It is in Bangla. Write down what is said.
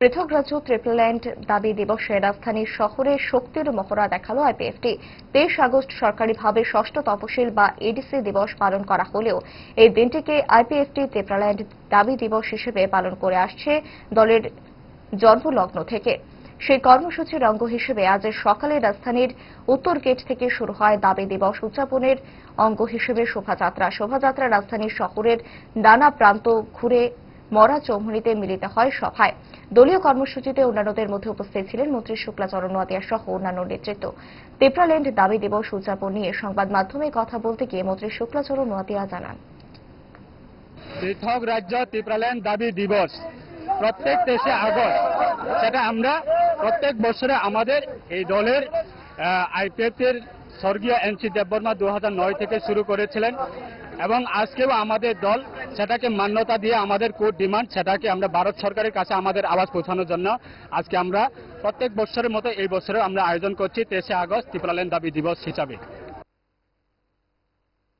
পৃথক রাজ্য ত্রিপুরাল্যান্ড দাবি দিবসে রাজধানীর শহরে শক্তির মহড়া দেখালো আইপিএফটি। 23 আগস্ট সরকারিভাবে ষষ্ঠ তপশিল বা এডিসি দিবস পালন করা হলেও এই দিনটিকে আইপিএফটি ত্রিপুরাল্যান্ড দাবি দিবস হিসেবে পালন করে আসছে দলের জন্মলগ্ন থেকে। সেই কর্মসূচির অঙ্গ হিসেবে আজ সকালে রাজধানীর উত্তর গেট থেকে শুরু হয় দাবি দিবস উদযাপনের অঙ্গ হিসেবে শোভাযাত্রা রাজধানীর শহরের নানা প্রান্ত ঘুরে মরা চৌমুহনীতে মিলিত হয় সভায়। দলীয় কর্মসূচিতে অন্যান্যদের মধ্যে উপস্থিত ছিলেন মন্ত্রী শুক্লাচরণ নোয়াতিয়া সহ অন্যান্য নেতৃত্ব। ত্রিপুরাল্যান্ড দাবি দিবস উদযাপন নিয়ে সংবাদ মাধ্যমে কথা বলতে গিয়ে মন্ত্রী শুক্লাচরণ নোয়াতিয়া জানান, পৃথক রাজ্য ত্রিপুরাল্যান্ড দাবি দিবস প্রত্যেক 23 আগস্ট সেটা আমরা প্রত্যেক বছরে আমাদের এই দলের আইপিএফটির স্বর্গীয় এনসি দেববর্মা 2009 থেকে শুরু করেছিলেন এবং আজকেও আমাদের দল সেটাকে মান্যতা দিয়ে আমাদের কোর ডিমান্ড সেটাকে আমরা ভারত সরকারের কাছে আমাদের আওয়াজ পৌঁছানোর জন্য আজকে আমরা প্রত্যেক বছরের মতো এই বছরে আমরা আয়োজন করছি 23 আগস্ট ত্রিপুরাল্যান্ড দাবি দিবস হিসাবে।